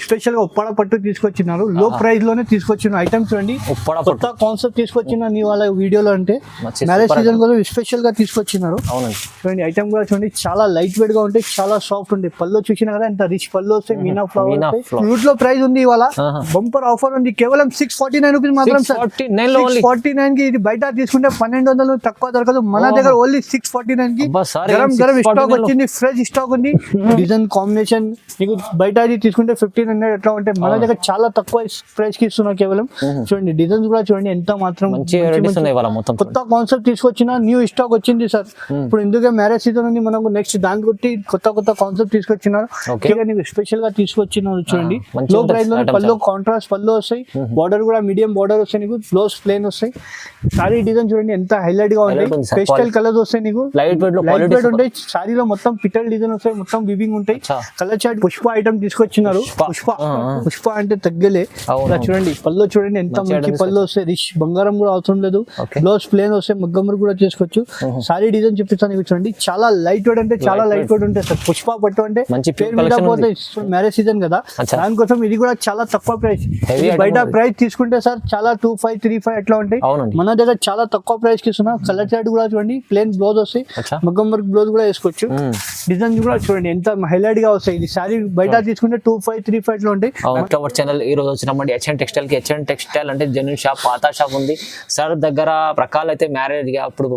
Special గా ఉప్పాడ పట్టు తీసుకొచ్చినారు. లో ప్రైస్ లోనే తీసుకొచ్చిన ఐటమ్స్ చూడండి. కొత్త కాన్సెప్ట్ తీసుకొచ్చిన నీ వాళ్ళ వీడియోలో అంటే మ్యారేజ్ సీజన్ కోసం స్పెషల్ గా తీసుకొచ్చినారు. చూడండి ఐటమ్ కూడా చూడండి, చాలా లైట్ వెయిట్ గా ఉంటాయి, చాలా సాఫ్ట్ ఉంటాయి. పళ్ళు చూసినా కదా ఎంత రిచ్ పళ్ళు వస్తాయి. మీనా ఫ్లవర్ ఫ్రూట్ లో ప్రైస్ ఉంది ఇవాళ, బంపర్ ఆఫర్ ఉంది. కేవలం 649 రూపీస్ మాత్రం. 649 కి ఇది బయట తీసుకుంటే 1200 తక్కువ దొరకదు. మన దగ్గర ఓన్లీ 649 కి గరం గరం స్టాక్ వచ్చింది, ఫ్రెష్ స్టాక్ ఉంది. డిజైన్ కాంబినేషన్ మీకు బయట తీసుకుంటే 1500 ఎట్లా ఉంటాయి, మన దగ్గర చాలా తక్కువ ప్రైస్ కి ఇస్తున్నా. కేవలం చూడండి డిజైన్స్ కూడా చూడండి ఎంత మాత్రం కొత్త కాన్సెప్ట్ తీసుకొచ్చిన న్యూ స్టాక్ వచ్చింది సార్. ఇప్పుడు ఎందుకే మ్యారేజ్ సీజన్ ఉంది మనకు, నెక్స్ట్ దాని కొట్టి కొత్త కొత్త కాన్సెప్ట్ తీసుకొచ్చినారు. స్పెషల్ గా తీసుకొచ్చినారు చూడండి. లో ప్రైస్ లో పళ్ళు కాంట్రాస్ట్ పళ్ళు వస్తాయి, బార్డర్ కూడా మీడియం బార్డర్ వస్తాయి, నీకు బ్లౌజ్ ప్లేన్ వస్తాయి. సారీ డిజైన్ చూడండి ఎంత హైలైట్ గా ఉంటాయి, పేస్టల్ కలర్స్ వస్తాయి, నీకు లైట్ వెయిట్ ఉంటాయి. సారీలో మొత్తం పిటల్ డిజైన్ వస్తాయి, మొత్తం వివింగ్ ఉంటాయి. కలర్ చార్ట్ పుష్ప ఐటమ్ తీసుకొచ్చినారు. పుష్ప అంటే తగ్గలే. ఇలా చూడండి పళ్ళు చూడండి ఎంత మంచి పళ్ళు వస్తాయి, రిచ్ బంగారం కూడా అవసరం లేదు. బ్లౌజ్ ప్లేన్ వస్తాయి, మగ్గమ్మరు కూడా చేసుకోవచ్చు. సారీ డిజైన్ చూపిస్తాను చూడండి, చాలా లైట్ వెయిట్ అంటే చాలా లైట్ వెయిట్ ఉంటాయి సార్. పుష్ప పట్టు అంటే మ్యారేజ్ సీజన్ కదా, దానికోసం ఇది కూడా చాలా తక్కువ ప్రైస్. బయట ప్రైస్ తీసుకుంటే సార్ చాలా 2535 ఎట్లా ఉంటాయి, మన దగ్గర చాలా తక్కువ ప్రైస్ కి ఇస్తున్నా. కలర్ చార్ట్ కూడా చూడండి, ప్లేన్ బ్లౌజ్ వస్తాయి, మగ్గం వర్క్ బ్లౌజ్ కూడా వేసుకోవచ్చు. డిజైన్ కూడా చూడండి ఎంత హైలైట్ గా వస్తాయి. ఇది సారీ బయట తీసుకుంటే 2535 లో ఉంటాయి. ఛానల్ ఈ రోజు వచ్చినామండి హెచ్ఎన్ టెక్స్టైల్ కి. హెచ్ఎన్ టెక్స్టైల్ అంటే జెన్యూన్ షాప్, పాత షాప్ ఉంది సార్ దగ్గర. రకాలు అయితే మ్యారేజ్ అప్పుడు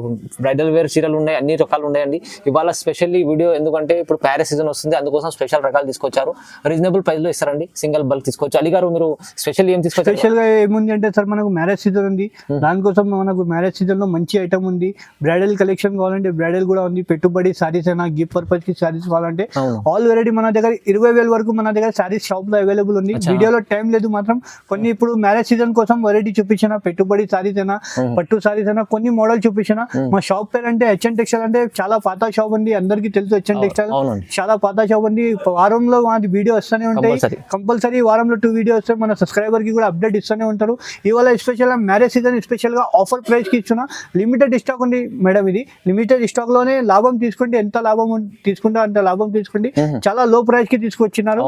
బ్రైడల్ వేర్ చీరలు ఉన్నాయి, అన్ని రకాలు ఉన్నాయండి. ఇవాళ స్పెషల్లీ వీడియో ఎందుకంటే ఇప్పుడు ప్యారెస్ సీజన్ వస్తుంది, అందుకోసం స్పెషల్ రకాలు తీసుకొచ్చారు. రీజనబుల్ ప్రైస్ లో ఇస్తారండి, సింగిల్ బల్క్ తీసుకోవచ్చు. అలీ గారు మీరు స్పెషల్ ఏం తీసుకొచ్చారు? స్పెషల్ గా ఏముంది అంటే సార్ మనకు మ్యారేజ్ సీజన్ ఉంది, దానికోసం మనకు మ్యారేజ్ సీజన్ లో మంచి ఐటమ్ ఉంది. బ్రైడల్ కలెక్షన్ కావాలంటే బ్రైడల్ కూడా ఉంది, పెట్టుబడి సారీస్ అయినా గిఫ్ట్ పర్పస్ కి సారీస్ కావాలంటే ఆల్ వెరైటీ మన దగ్గర 20,000 వరకు మన దగ్గర సారీస్ షాప్ లో అవైలబుల్ ఉంది. వీడియోలో టైం లేదు మాత్రం కొన్ని ఇప్పుడు మ్యారేజ్ సీజన్ కోసం వెరైటీ చూపించిన, పెట్టుబడి సారీస్ అయినా పట్టు సారీస్ అయినా కొన్ని మోడల్ చూపించిన. మా షాప్ పేరు అంటే హెచ్ఎన్ టెక్స్టైల్ అంటే చాలా పాత షాప్ ఉంది, అందరికి తెలుసు. హెచ్ఎన్ టెక్స్టైల్ చాలా పాత షాప్ ఉంది. వారంలో మాది వీడియో వస్తూనే ఉంటాయి, కంపల్సరీ వారంలో 2 వీడియో వస్తాయి. మన సబ్స్క్రైబర్ కి కూడా అప్డేట్ ఇస్తూనే ఉంటారు. ఇవాళ స్పెషల్ మ్యారేజ్ సీజన్ స్పెషల్ గా ఆఫర్ ప్రైస్ కి ఇస్తున్నా. లిమిటెడ్ స్టాక్ ఉంది మేడం, ఇది లిమిటెడ్ స్టాక్ లోనే లాభం తీసుకుంటే ఎంత లాభం తీసుకుంటే అంత లాభం తీసుకోండి. చాలా లో ప్రైస్ కి తీసుకొచ్చినారు.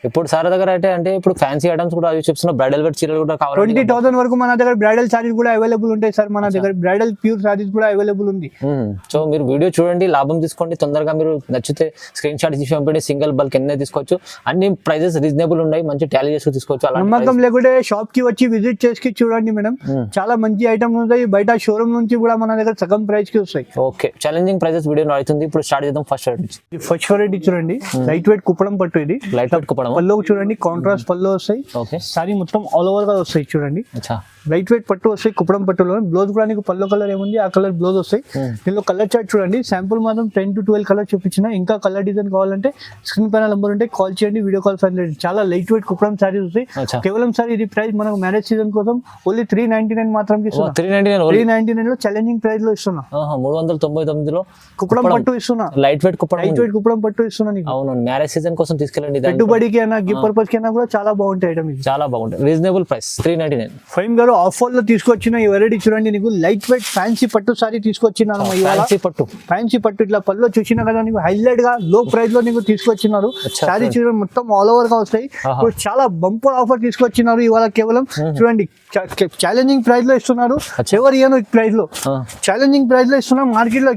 ఇప్పుడు సార్ దగ్గర అయితే అంటే ఇప్పుడు ఫ్యాన్సీ ఐటమ్స్ కూడా చూపిస్తున్నా, బ్రైడల్ వేర్ చీరలు కూడా కావాలి. 20,000 వరకు మన దగ్గర బ్రైడల్ సారీస్ కూడా అవైలబుల్ ఉంటాయి సార్. మన దగ్గర బ్రైడల్ ప్యూర్ సారీస్ కూడా అవైలబుల్ ఉంది. సో మీరు వీడియో చూడండి, లాభం తీసుకోండి. తొందరగా మీరు నచ్చితే స్క్రీన్ షాట్ తీసి పంపండి. సింగిల్ బల్క్ ఎన్ని తీసుకోవచ్చు, అన్ని ప్రైజెస్ రీజనబుల్ ఉన్నాయి, మంచి టాలీ చేసి తీసుకోవచ్చు. నమ్మకం లేకుంటే షాప్ కి వచ్చి విజిట్ చేసి చూడండి మేడం, చాలా మంచి ఐటమ్ ఉంటాయి. బయట షోరూమ్ నుంచి కూడా మన దగ్గర సగం ప్రైస్ కి వస్తాయి. ఓకే, ఛాలెంజింగ్ ప్రైజెస్ వీడియో అవుతుంది. ఇప్పుడు స్టార్ట్ చేద్దాం. ఫస్ట్ వెరైటీ చూడండి, లైట్ వెయిట్ కుప్పడం పట్టు. ఇది లైట్ వెయిట్ కుప్పడం పళ్ళు చూడండి, కాంట్రాస్ట్ పళ్ళు వస్తాయి. సారీ మొత్తం ఆల్ ఓవర్ గా వస్తాయి చూడండి. లైట్ వెయిట్ పట్టు వస్తాయి, కుప్పడం పట్టులో. బ్లౌజ్ కూడా నీకు పళ్ళు కలర్ ఏముంది ఆ కలర్ బ్లౌజ్ వస్తాయి. దీనిలో కలర్ చార్ట్ చూడండి, శాంపుల్ మాత్రం 10 to 12 కలర్ చూపించిన. ఇంకా కలర్ డిజైన్ కావాలంటే స్క్రీన్ పైన నంబర్ ఉంటే కాల్ చేయండి, వీడియో కాల్ ఫైన్. చాలా లైట్ వెయిట్ కుప్పడం సారీస్ వస్తాయి. కేవలం సార్ ఇది ప్రైస్ మనకు మ్యారేజ్ సీజన్ కోసం ఓన్లీ 399 మాత్రం 399 లో ఛాలెంజింగ్ ప్రైస్ లో ఇస్తున్నా. 399 లో కుప్పడం పట్టు ఇస్తున్నా, లైట్ వెయిట్ కుప్పడం పట్టు ఇస్తున్నా నీకు. అవును, మ్యారేజ్ సీజన్ కోసం తీసుకెళ్ళండి. పెట్టుబడికి అయినా గిఫ్ట్ పర్పస్ కి అయినా కూడా చాలా బాగుంటాయి ఐటమ్. చాలా బాగుంటాయి, రీజనబుల్ ప్రైస్ 399. ఫైమ్ గారు ఆఫర్ లో తీసుకొచ్చిన ఈ వెరైటీ చూడండి, నీకు లైట్ వెయిట్ ఫ్యాన్సీ పట్టు సారీ తీసుకొచ్చినారు. ఫ్యాన్సీ పట్టు ఇట్లా పళ్ళు చూసినా కదా, నీకు హైలైట్ గా లో ప్రైస్ లో నీకు తీసుకొచ్చినారు. సారీ చూడండి మొత్తం ఆల్ ఓవర్ గా వస్తాయి. చాలా బంపర్ ఆఫర్ తీసుకొచ్చినారు ఇవాళ. కేవలం చూడండి ఛాలెంజింగ్ ప్రైస్ లో ఇస్తున్నారు. ఎవరు ఇయ్యను ప్రైస్ లో ఛాలెంజింగ్ ప్రైస్ లో ఇస్తున్నారు. మార్కెట్ లో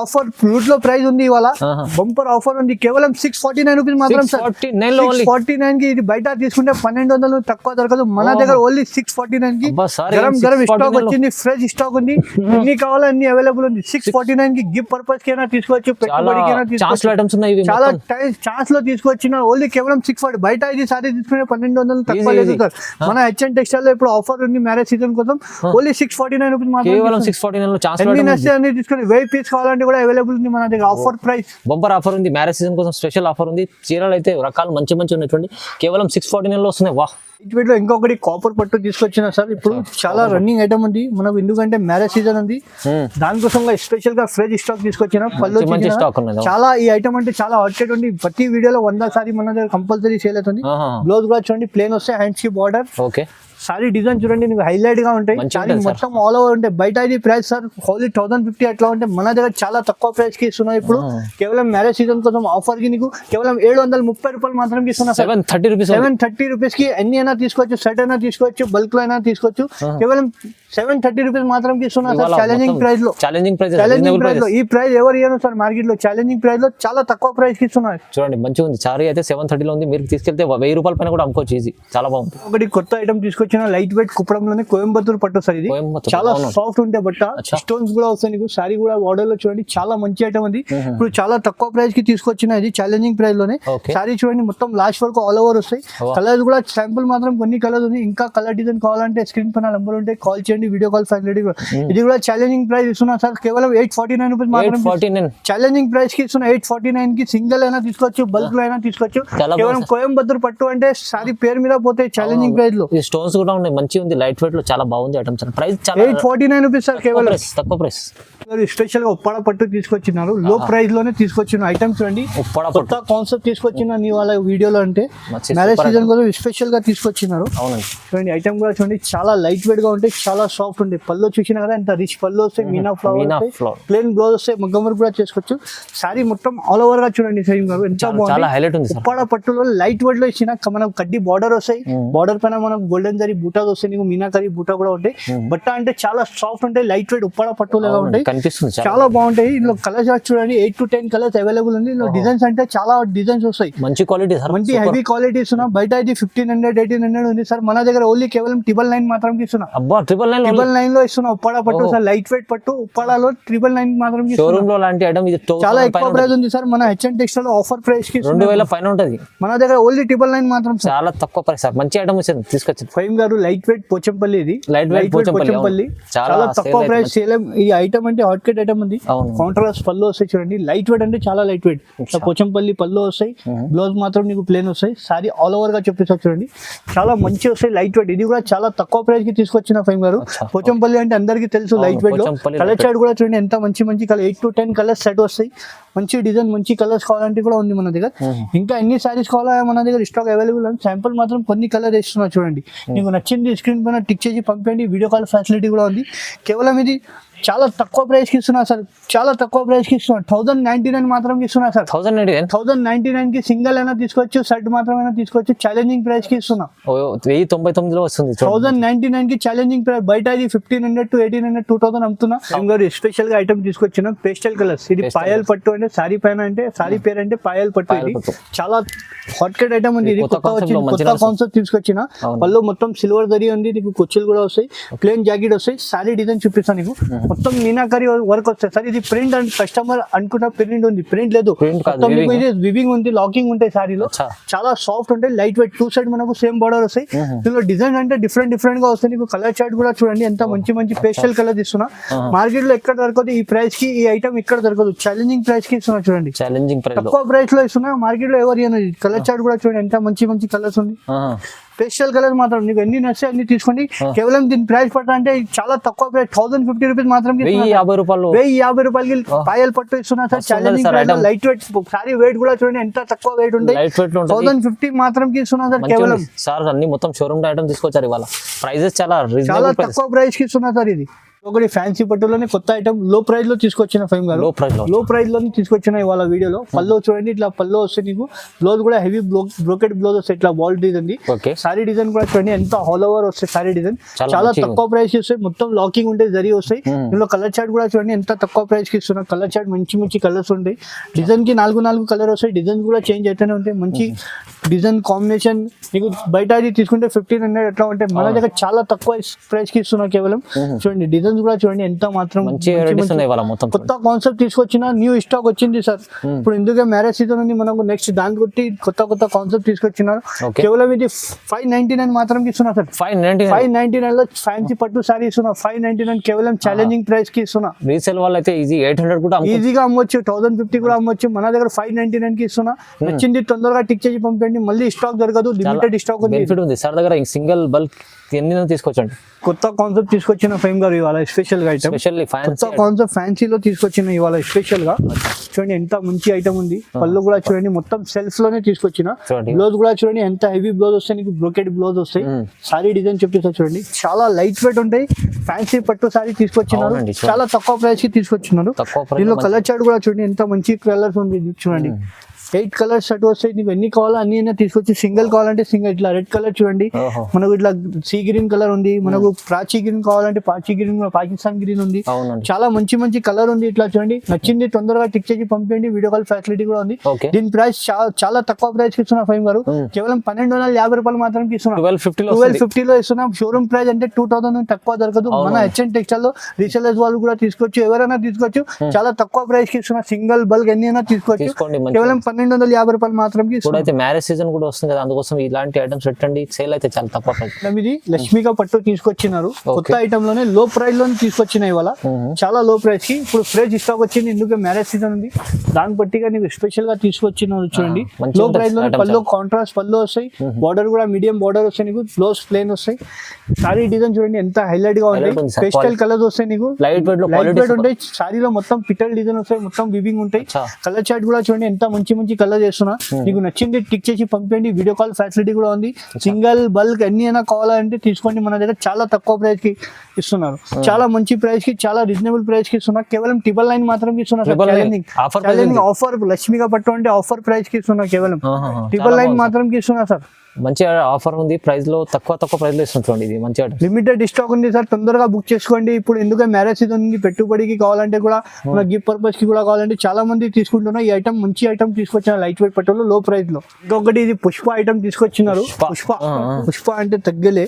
ఆఫర్ ఫ్రూట్ లో ప్రైస్ ఉంది ఇవాళ, బంపర్ ఆఫర్ ఉంది. కేవలం 649 రూపీస్ మాత్రం సార్. 649 కి ఇది బయట తీసుకుంటే 1200 తక్కువ దొరకదు, మన దగ్గర ఓన్లీ 649 కి గరం గరం స్టాక్ వచ్చింది, ఫ్రెష్ స్టాక్ ఉంది. ఎన్ని కావాలో అన్ని అవైలబుల్ ఉంది. 649 కి గిఫ్ట్ పర్పస్ కి తీసుకోవచ్చు, పెట్టుబడికైనా తీసుకోవచ్చు. చాలా ఛాన్స్ లో తీసుకొచ్చిన ఓన్లీ కేవలం 640. బయట ఇది సారీ తీసుకుంటే 1200 తక్కువ లేదు సార్. మన హెచ్ఎన్ టెక్స్టైల్ లో ఇప్పుడు ఆఫర్ ఉంది మ్యారేజ్ సీజన్ కోసం, ఓన్లీ 649 రూపీస్ మాత్రం. 649 లో తీసుకుని 1000 పీస్ కావాలంటే కూడా అవైలబుల్ ఉంది మన దగ్గర. ఆఫర్ ప్రైస్ బంపర్ ఆఫర్ ఉంది, మ్యారేజ్ సీజన్ కోసం స్పెషల్ ఆఫర్ ఉంది. చీరలు అయితే రకాలు మంచి మంచి ఉన్నటువంటి కేవలం 649 లో వస్తున్నాయి. వాహ్, లో ఇంకొకటి కాపర్ పట్టు తీసుకొచ్చిన సార్. ఇప్పుడు చాలా రన్నింగ్ ఐటమ్ ఉంది మనకు, ఎందుకంటే మ్యారేజ్ సీజన్ ఉంది, దానికోసం స్పెషల్ గా ఫ్రెష్ స్టాక్ తీసుకొచ్చిన. పళ్ళు చాలా ఈ ఐటమ్ అంటే చాలా హాట్ ఉంది. ప్రతి వీడియోలో 100 సారీ మన దగ్గర కంపల్సరీ సేల్ అవుతుంది. బ్లౌజ్ కూడా చూడండి ప్లేన్ వస్తే, హ్యాండ్స్ కి బార్డర్. సారీ డిజైన్ చూడండి నీకు హైలైట్ గా ఉంటాయి. సారీ మొత్తం ఆల్ ఓవర్ ఉంటాయి. బయట ఇది ప్రైస్ సార్ ఓన్లీ 1050 అట్లా ఉంటే మన దగ్గర చాలా తక్కువ ప్రైస్ కి ఇస్తున్నా. ఇప్పుడు కేవలం మ్యారేజ్ సీజన్ కోసం ఆఫర్ కి నీకు కేవలం 730 రూపాయలు మాత్రం ఇస్తున్నా. 730 రూపీస్ కి ఎన్ని అయినా తీసుకోవచ్చు, సెట్ అయినా తీసుకోవచ్చు, బల్క్ లో అయినా తీసుకోవచ్చు. కేవలం 730 రూపీస్ మాత్రం ఇస్తున్నా సార్. ఛాలెంజింగ్ ప్రైస్ లో ఈ ప్రైస్ ఎవరు ఇయ్యను సార్ మార్కెట్ లో. ఛాలెంజింగ్ ప్రైస్ లో చాలా తక్కువ ప్రైస్ కి ఇస్తున్నారు. చూడండి మంచిగా ఉంది. చారీ అయితే 730 లో ఉంది. మీరు తీసుకెళ్తే 1000 రూపాయల పైన కూడా అమ్ముకోవచ్చు. ఈజీ, చాలా బాగుంది. ఒకటి కొత్త ఐటమ్ తీసుకొచ్చిన లైట్ వెయిట్ కుప్పడంలోనే కోయంబత్తూర్ పట్టు సార్. ఇది చాలా సాఫ్ట్ ఉంటాయి బట్ట, స్టోన్స్ కూడా వస్తాయి నీకు. సారీ కూడా ఆర్డర్ లో చూడండి చాలా మంచి ఐటమ్ ఉంది. ఇప్పుడు చాలా తక్కువ ప్రైస్ కి తీసుకొచ్చిన ఇది ఛాలెంజింగ్ ప్రైస్ లోనే. సారీ చూడండి మొత్తం లాస్ట్ వరకు ఆల్ ఓవర్ వస్తాయి. కలర్స్ కూడా శాంపుల్ మాత్రం కొన్ని కలర్స్ ఉంది. ఇంకా కలర్ డిజైన్ కావాలంటే స్క్రీన్ పైన నంబర్ ఉంటే కాల్ చేయండి, వీడియో కాల్ ఫెసిలిటీ. ఇది కూడా ఛాలెంజింగ్ ప్రైస్ ఇస్తున్నా సార్. కేవలం 849 రూపీస్ మాత్రం ఛాలెంజింగ్ ప్రైస్ కి ఇస్తున్నా. 849 కి సింగిల్ అయినా తీసుకోవచ్చు, బల్క్ లో అయినా తీసుకోవచ్చు. కేవలం కోయంబత్తూర్ పట్టు అంటే సారీ పేరు మీద పోతే ఛాలెంజింగ్ ప్రైస్ లో. స్టోన్స్ కూడా ఉన్నాయి, మంచిగా ఉంది. లైట్ వెయిట్ లో చాలా బాగుంది ఐటమ్. Price 849 rupees sir. కేవలం తక్కువ ప్రైస్. స్పెషల్ గా ఉప్పాడ పట్టు తీసుకొచ్చినారు. లో ప్రైస్ లోనే తీసుకొచ్చిన ఐటమ్ చూడండి. కొత్త కాన్సెప్ట్ తీసుకొచ్చిన నీ వాళ్ళ వీడియోలో అంటే మ్యారేజ్ సీజన్ కోసం స్పెషల్ గా తీసుకొచ్చినారు. చూడండి ఐటమ్ కూడా చూడండి చాలా లైట్ వెయిట్ గా ఉంటాయి, చాలా సాఫ్ట్ ఉంటాయి. పళ్ళు చూసినా కదా ఎంత రిచ్ పళ్ళు వస్తాయి. మీనా ఫ్లవర్ ప్లేన్ బ్లౌజ్ వస్తాయి. మగ్గం వర్క్ కూడా చేసుకోవచ్చు. సారీ మొత్తం ఆల్ ఓవర్ గా చూడండి సేమ్ గారు ఎంత బాగుంది. ఉప్పాడ పట్టులో లైట్ వెయిట్ లో ఇచ్చిన మనం కడ్డీ బార్డర్ వస్తాయి. బార్డర్ పైన మనం గోల్డెన్ జరీ బూటాస్ వస్తాయి. నీకు మీనాకరీ బూటా కూడా ఉంటాయి. బట్ట అంటే చాలా సాఫ్ట్ ఉంటాయి, లైట్ వెయిట్ ఉప్పాడ పట్టు లాగా ఉంటాయి. చాలా బాగుంటాయి. ఇందులో కలర్స్ చూడండి 8 to 10 కలర్స్ అవైలబుల్ ఉంది. ఇందులో డిజైన్స్ అంటే చాలా డిజైన్స్ వస్తాయి. మంచి క్వాలిటీ, మంచి హెవీ క్వాలిటీ ఇస్తున్నా. బయట ఇది 1500 1800 ఉంది సార్. మన దగ్గర ఓన్లీ కేవలం 999 మాత్రం ఇస్తున్నా. 999 లో ఇస్తున్నా ఉప్పాడ పట్టు సార్. లైట్ వెయిట్ పట్టు ఉప్పాడలో 999 మాత్రం చాలా ఎక్కువ ప్రైస్ ఉంది సార్. మన హెచ్ఎన్ టెక్స్టైల్ ఆఫర్ ప్రైస్ కి 2000 పైన ఉంటది. మన దగ్గర ఓన్లీ 999 మాత్రం. చాలా తక్కువ ప్రైస్ సార్. మంచి ఐటమ్ వచ్చింది తీసుకొచ్చింది. ఫైమ్ గారు లైట్ వెయిట్ పోచంపల్లి. ఇది లైట్ వెయిట్ పోచంపల్లి చాలా తక్కువ ప్రైస్. ఈ ఐటమ్ అంటే హాట్ కేట్ ఐటమ్ ఉంది. కాంట్రాస్ట్ పళ్ళు వస్తాయి చూడండి. లైట్ వెయిట్ అంటే చాలా లైట్ వెయిట్. పోచంపల్లి పళ్ళు వస్తాయి. బ్లౌజ్ మాత్రం నీకు ప్లేన్ వస్తాయి. సారీ ఆల్ ఓవర్ గా చెప్పేసి చూడండి చాలా మంచి వస్తాయి. లైట్ వెయిట్ ఇది కూడా చాలా తక్కువ ప్రైస్ కి తీసుకొచ్చిన ఫైమ్ గారు. పోచంపల్లి అంటే అందరికి తెలుసు లైట్ వెయిట్ లో. కలర్ చార్ట్ కూడా చూడండి ఎంత మంచి మంచి కలర్ 8 to 10 కలర్స్ సెట్ వస్తాయి. మంచి డిజైన్ మంచి కలర్స్ కావాలంటే కూడా ఉంది మన దగ్గర. ఇంకా ఎన్ని సారీస్ కావాలా మన దగ్గర స్టాక్ అవైలబుల్ ఉంది. శాంపుల్ మాత్రం కొన్ని కలర్ వేస్తున్నా చూడండి. నీకు నచ్చింది స్క్రీన్ పైన టిక్ చేసి పంపండి. వీడియో కాల్ ఫెసిలిటీ కూడా ఉంది. కేవలం ఇది చాలా తక్కువ ప్రైస్ కి ఇస్తున్నా సార్. చాలా తక్కువ ప్రైస్ కి ఇస్తున్నా. 1099 మాత్రం ఇస్తున్నా సార్. 1099 కి సింగిల్ అయినా తీసుకోవచ్చు, సెట్ మాత్రమైనా తీసుకోవచ్చు. ఛాలెంజింగ్ ప్రైస్ కి ఇస్తున్నా. 1099 లో వస్తుంది. 1099 కి ఛాలెంజింగ్ ప్రైస్. బయట ఇది 1500 to 1800 2000 అమ్ముతున్నా. స్పెషల్ గా ఐటమ్ తీసుకొచ్చిన పేస్టల్ కలర్స్. ఇది పాయల్ పట్టు అంటే సారీ పైన అంటే సారీ పేరు అంటే పాయల్ పట్టు. ఇది చాలా హాట్ కేట్ ఐటమ్ ఉంది. ఇది కొత్త కాన్సెప్ట్ తీసుకొచ్చిన. పళ్ళు మొత్తం సిల్వర్ జరీ ఉంది. నీకు కుర్చీలు కూడా వస్తాయి. ప్లేన్ జాకెట్ వస్తాయి. సారీ డిజైన్ చూపిస్తాను నీకు. మొత్తం మీనాకరీ వర్క్ వస్తాయి సార్. ఇది ప్రింట్ అండ్ కస్టమర్ అనుకుంటా ప్రింట్ ఉంది. ప్రింట్ లేదు, వివింగ్ ఉంది, లాకింగ్ ఉంటాయి సారీలో. చాలా సాఫ్ట్ ఉంటాయి, లైట్ వెయిట్. 2 సైడ్ మనకు సేమ్ బార్డర్ వస్తాయి. దీనిలో డిజైన్ అంటే డిఫరెంట్ గా వస్తాయి. నీకు కలర్ చార్ట్ కూడా చూడండి ఎంత మంచి మంచి పేస్టల్ కలర్ ఇస్తున్నా. మార్కెట్ లో ఎక్కడ దొరకదు ఈ ప్రైస్ కి. ఈ ఐటమ్ ఇక్కడ దొరకదు. ఛాలెంజింగ్ ప్రైస్ కి ఇస్తున్నా చూడండి. తక్కువ ప్రైస్ లో ఇస్తున్నా. మార్కెట్ లో ఎవరు కలర్ చార్ట్ కూడా చూడండి ఎంత మంచి మంచి కలర్స్ ఉంది. పేస్టల్ కలర్ మాత్రం నీకు ఎన్ని నచ్చే అన్ని తీసుకోండి. కేవలం దీని ప్రైస్ పట్టు అంటే చాలా తక్కువ ప్రైస్. 1050 రూపీస్ మాత్రం. 1050 రూపాయలకి పాయల్ పట్టు ఇస్తున్నా sir. Challenging light weight. Sorry weight కూడా చూడండి ఎంత తక్కువ వెయిట్ ఉంటాయి. 1050 మాత్రం ఇస్తున్నా సార్. కేవలం సార్ అన్ని మొత్తం షోరూమ్ ఐటమ్ తీసుకొచ్చారు ఇవాళ. ప్రైజెస్ చాలా తక్కువ ప్రైస్ కి ఇస్తున్నా సార్. ఇది ఒకటి ఫ్యాన్సీ పట్టులోనే కొత్త ఐటమ్ లో ప్రైస్ లో తీసుకొచ్చిన ఫైమ్ గారు. లో ప్రైస్ లోనే తీసుకొచ్చిన ఇవాళ వీడియోలో. పళ్ళు చూడండి ఇట్లా పళ్ళు వస్తాయి నీకు. బ్లౌజ్ కూడా హెవీ బ్రోకెట్ బ్లౌజ్ వస్తాయి. ఇట్లా బాల్ డిజైన్. సారీ డిజైన్ కూడా చూడండి ఎంత ఆల్ ఓవర్ వస్తాయి. సారీ డిజైన్ చాలా తక్కువ ప్రైస్ వస్తాయి. మొత్తం లాకింగ్ ఉంటాయి, జరీ వస్తాయి. ఇందులో కలర్ చార్ట్ కూడా చూడండి ఎంత తక్కువ ప్రైస్ కి ఇస్తున్నా. కలర్ చార్ట్ మంచి మంచి కలర్స్ ఉంటాయి. డిజైన్ కి 4 కలర్ వస్తాయి. డిజైన్ కూడా చేంజ్ అవుతూనే ఉంటాయి. మంచి డిజైన్ కాంబినేషన్. నీకు బయట అది తీసుకుంటే 1500 ఎట్లా ఉంటాయి. మన దగ్గర చాలా తక్కువ ప్రైస్ కి ఇస్తున్నా. కేవలం చూడండి డిజైన్స్ కూడా చూడండి ఎంత మాత్రం కొత్త కాన్సెప్ట్ తీసుకొచ్చిన. న్యూ స్టాక్ వచ్చింది సార్. ఇప్పుడు ఎందుకే మ్యారేజ్ సీజన్ ఉంది మనకు. నెక్స్ట్ దాని కొట్టి కొత్త కాన్సెప్ట్ తీసుకొచ్చినారు. కేవలం ఇది 599 మాత్రం ఇస్తున్నా సార్. 599 లో ఫ్యాన్సీ పట్టు సారీ ఇస్తున్నా. 599 కేవలం ఛాలెంజింగ్ ప్రైస్ కి ఇస్తున్నా. రీసేల్ వాళ్ళైతే ఈజీ 800 కూడా ఈజీగా అమ్మొచ్చు. 1050 కూడా అమ్మొచ్చు. మన దగ్గర 599 కి ఇస్తున్నా. నచ్చింది తొందరగా టిక్ చేసి పంపండి. చూడండి మళ్ళీ స్టాక్ దొరకదు, లిమిటెడ్ స్టాక్ ఉంది. బెనిఫిట్ ఉంది సార్ దగ్గర సింగిల్ బల్క్ ఎన్ని తీసుకోవచ్చండి. కొత్త కాన్సెప్ట్ తీసుకొచ్చిన ఫైమ్ గారు ఇవాళ స్పెషల్ గా ఐటమ్, స్పెషల్లీ కొత్త కాన్సెప్ట్ ఫ్యాన్సీలో తీసుకొచ్చిన ఇవాళ స్పెషల్ గా. చూడండి ఎంత మంచి ఐటమ్ ఉంది. పళ్ళు కూడా చూడండి మొత్తం సెల్ఫ్ లోనే తీసుకొచ్చిన. బ్లౌజ్ కూడా చూడండి ఎంత హెవీ బ్లౌజ్ వస్తాయి, నీకు బ్రోకెడ్ బ్లౌజ్ వస్తాయి. సారీ డిజైన్ చెప్పేసి చూడండి చాలా లైట్ వెయిట్ ఉంటాయి. ఫ్యాన్సీ పట్టు సారీ తీసుకొచ్చినారు, చాలా తక్కువ ప్రైస్ కి తీసుకొచ్చినారు. దీనిలో కలర్ చార్ట్ కూడా చూడండి ఎంత మంచి కలర్స్ ఉంది. చూడండి 8 కలర్స్ షర్ట్ వస్తాయి. నీకు ఎన్ని కావాలో అన్ని తీసుకొచ్చి, సింగిల్ కావాలంటే సింగిల్. ఇట్లా రెడ్ కలర్ చూడండి, మనకు ఇట్లా సీ గ్రీన్ కలర్ ఉంది, మనకు ప్రాచీ గ్రీన్ కావాలంటే ప్రాచీ గ్రీన్, పాకిస్తాన్ గ్రీన్ ఉంది. చాలా మంచి మంచి కలర్ ఉంది. ఇట్లా చూడండి నచ్చింది తొందరగా టిక్ చేసి పంపించండి. వీడియో కాల్ ఫెసిలిటీ కూడా ఉంది. దీని ప్రైస్ చాలా తక్కువ ప్రైస్ కి ఇస్తున్నా ఫైమ్ గారు, కేవలం 1250 రూపాయలు మాత్రం ఇస్తున్నా. 1250 లో ఇస్తున్నాం. షోరూమ్ ప్రైస్ అంటే 2000 తక్కువ దొరకదు. మన హెచ్ఎన్ టెక్స్టైల్ లో రీసెలర్స్ వాళ్ళు కూడా తీసుకోవచ్చు, ఎవరైనా తీసుకోవచ్చు. చాలా తక్కువ ప్రైస్ కి ఇస్తున్నా. సింగిల్ బల్క్ ఎన్ని అయినా తీసుకోవచ్చు. కేవలం 1250 రూపాయలు మాత్రం. ఇప్పుడైతే మ్యారేజ్ సీజన్ కూడా వస్తుంది కదా, అందుకోసం ఇలాంటి ఐటమ్స్ పెట్టండి. సేల్ అయితే చాలా తక్కువ ప్రైస్. ఇది లక్ష్మిగా పట్టు తీసుకొచ్చినారు. కొత్త ఐటమ్ లోనే లో ప్రైస్ లోనే తీసుకొచ్చినాయి ఇవాళ. చాలా లో ప్రైస్ కి ఇప్పుడు ఫ్రెష్ స్టాక్ వచ్చింది. ఎందుకంటే మ్యారేజ్ సీజన్ ఉంది, దాని బట్టిగా నీకు స్పెషల్ గా తీసుకొచ్చినారు. చూడండి లో ప్రైస్ లో పళ్ళు కాంట్రాస్ట్ పళ్ళు వస్తాయి. బార్డర్ కూడా మీడియం బార్డర్ వస్తాయి. నీకు బ్లౌజ్ ప్లేన్ వస్తాయి. సారీ డిజైన్ చూడండి ఎంత హైలైట్ గా ఉంటాయి. పేస్టల్ కలర్స్ వస్తాయి. నీకు లైట్ వెయిట్ ఉంటాయి. సారీలో మొత్తం పిటల్ డిజైన్ వస్తాయి, మొత్తం వివింగ్ ఉంటాయి. కలర్ చార్ట్ కూడా చూడండి ఎంత మంచి మంచి కలర్ చేస్తున్నా. నీకు నచ్చింది టిక్ చేసి పంపండి. వీడియో కాల్ ఫెసిలిటీ కూడా ఉంది. సింగిల్ బల్క్ ఎన్ని అయినా కావాలంటే తీసుకోండి. మన దగ్గర చాలా తక్కువ ప్రైస్ కి ఇస్తున్నారు. చాలా మంచి ప్రైస్ కి, చాలా రీజనబుల్ ప్రైస్ కి ఇస్తున్నారు. కేవలం 999 మాత్రం ఇస్తున్నారు. ఆఫర్ లక్ష్మిగా పట్టు అంటే ఆఫర్ ప్రైస్ కి ఇస్తున్నారు. కేవలం 999 మాత్రం ఇస్తున్నారు సార్. మంచి ఆఫర్ ఉంది. ప్రైస్ లో తక్కువ ప్రైస్ లో ఇస్తుంది. ఇది మంచి లిమిటెడ్ స్టాక్ ఉంది సార్, తొందరగా బుక్ చేసుకోండి. ఇప్పుడు ఎందుకంటే మ్యారేజ్ సీజన్ ఉంది, పెట్టుబడికి కావాలంటే కూడా, మన గిఫ్ట్ పర్పస్ కి కూడా కావాలంటే చాలా మంది తీసుకుంటున్నారు. ఈ ఐటమ్ మంచి ఐటమ్ తీసుకొచ్చిన లైట్ వెయిట్ పట్టులో లో ప్రైస్ లో. ఇంకొకటి ఇది పుష్ప ఐటమ్ తీసుకొచ్చినారు. పుష్ప అంటే తగ్గలే.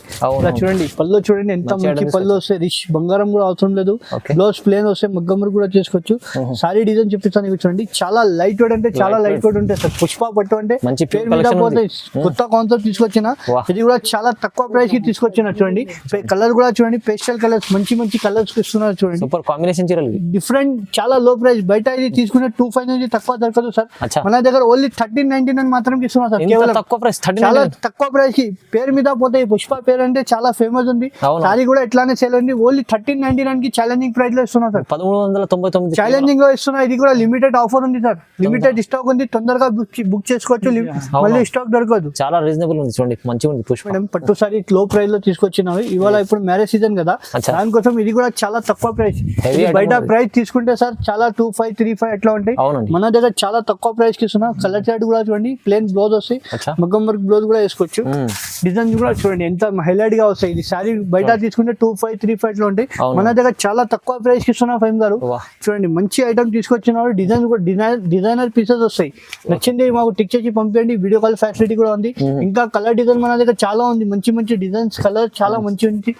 చూడండి పళ్ళు చూడండి ఎంత మంచి పళ్ళు వస్తాయి. రిచ్ బంగారం కూడా అవసరం లేదు. బ్లౌజ్ ప్లేన్ వస్తాయి. మగ్గమ్మరు కూడా చేసుకోవచ్చు. సారీ డిజైన్ చెప్పిస్తాను. ఇవి చూడండి చాలా లైట్ వెయిట్ అంటే చాలా లైట్ వెయిట్ ఉంటాయి సార్. పుష్ప పట్టు అంటే కొత్త కాన్సెప్ట్ తీసుకొచ్చిన. ఇది కూడా చాలా తక్కువ ప్రైస్ కి తీసుకొచ్చిన. చూడండి కలర్ కూడా చూడండి పేస్టల్ కలర్స్, మంచి మంచి కలర్స్ ఇస్తున్నారు. చూడండి సూపర్ కాంబినేషన్ చీరలు, డిఫరెంట్ చాలా లో ప్రైస్. బయట ఇది తీసుకునే 25 నుంచి తక్కువ దొరకదు సార్. మన దగ్గర ఓన్లీ 1399 మాత్రం ఇస్తున్నారు సార్. కేవలం తక్కువ ప్రైస్, చాలా తక్కువ ప్రైస్ కి. పేరు మీద పోతాయి. పుష్ప పేరు అంటే చాలా ఫేమస్ ఉంది. సారీ కూడా ఇట్లానే సేల్ ఉంది. ఓన్లీ 1399 కి ఛాలెంజింగ్ ప్రైస్ లో ఇస్తున్నారు సార్. 1399 ఛాలెంజింగ్ లో ఇస్తున్నారు. ఇది కూడా లిమిటెడ్ ఆఫర్ ఉంది సార్. లిమిటెడ్ స్టాక్ ఉంది. తొందరగా బుక్ చేసుకోవచ్చు. మళ్ళీ స్టాక్ దొరకదు. చాలా రీజనబుల్ ఉంది. చూడండి మంచిగా ఉంది. పుష్ప పట్టు సారీ లో ప్రైస్ లో తీసుకొచ్చినారు. ఇవాళ ఇప్పుడు మ్యారేజ్ సీజన్ కదా, దానికోసం ఇది కూడా చాలా తక్కువ ప్రైస్. బయట ప్రైస్ తీసుకుంటే సార్ చాలా 2535 ఎట్లా ఉంటాయి. మన దగ్గర చాలా తక్కువ ప్రైస్ కి ఇస్తున్నా. కలర్ చార్ట్ కూడా చూడండి ప్లేన్ బ్లౌజ్ వస్తాయి. మగ్గం వర్క్ బ్లౌజ్ కూడా వేసుకోవచ్చు. డిజైన్ కూడా చూడండి ఎంత హైలైట్ గా వస్తాయి. ఇది సారీ బయట తీసుకుంటే 2535 లో ఉంటాయి. మన దగ్గర చాలా తక్కువ ప్రైస్ కి ఇస్తున్నా ఫైమ్ గారు. చూడండి మంచి ఐటమ్ తీసుకొచ్చినారు. డిజైన్ కూడా డిజైనర్ పీసెస్ వస్తాయి. నచ్చింది మాకు టిక్ చేసి పంపించండి. వీడియో కాల్ ఫెసిలిటీ కూడా ఉంది. ఇంకా కలర్ డిజైన్ మన దగ్గర చాలా ఉంది. మంచి మంచి డిజైన్స్ కలర్ చాలా మంచి ఉంది.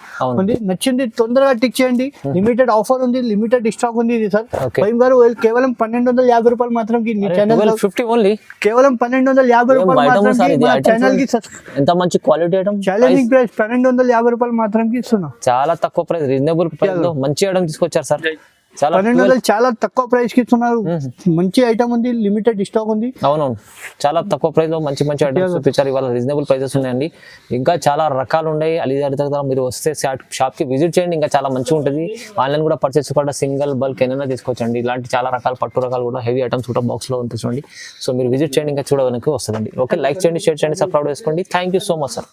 నచ్చింది తొందరగా టిక్ చేయండి. లిమిటెడ్ ఆఫర్ ఉంది. లిమిటెడ్ స్టాక్ ఉంది. ఇది సార్ ఫైమ్ గారు కేవలం 1250 రూపాయలు మాత్రం ఛానల్ కేవలం 1250 రూపాయలు మాత్రం ఛానల్ కి. ఎంత మంచి క్వాలిటీ ఐటమ్. ఛాలెంజింగ్ ప్రైస్ 1250 రూపాయలు మాత్రం ఇస్తున్నా. చాలా తక్కువ ప్రైస్, రీజనబుల్ ప్రైస్ లో మంచి ఐటమ్ తీసుకొచ్చారు సార్. 1200 చాలా తక్కువ ప్రైస్ కి ఇస్తున్నారు. మంచి ఐటమ్ ఉంది. లిమిటెడ్ స్టాక్ ఉంది. అవునవును చాలా తక్కువ ప్రైస్ లో మంచి మంచి ఐటమ్స్ చూపించారు. ఇవాళ రీజనబుల్ ప్రైసెస్ ఉన్నాయండి. ఇంకా చాలా రకాలు ఉన్నాయి. అలీదారి దగ్గర మీరు వస్తే షాప్ కి విజిట్ చేయండి. ఇంకా చాలా మంచిగా ఉంటుంది. ఆన్లైన్ కూడా పర్చేస్ కూడా సింగిల్ బల్క్ ఏమైనా తీసుకోవచ్చండి. ఇలాంటి చాలా రకాల పట్టు రకాలు కూడా హెవీ ఐటమ్స్ కూడా బాక్స్ లో ఉంటుంది చూడండి. సో మీరు విజిట్ చేయండి. ఇంకా చూడడానికి వస్తుందండి. ఓకే, లైక్ చేయండి, షేర్ చేయండి, సబ్స్క్రైబ్ చేసుకోండి. Thank you so much sir.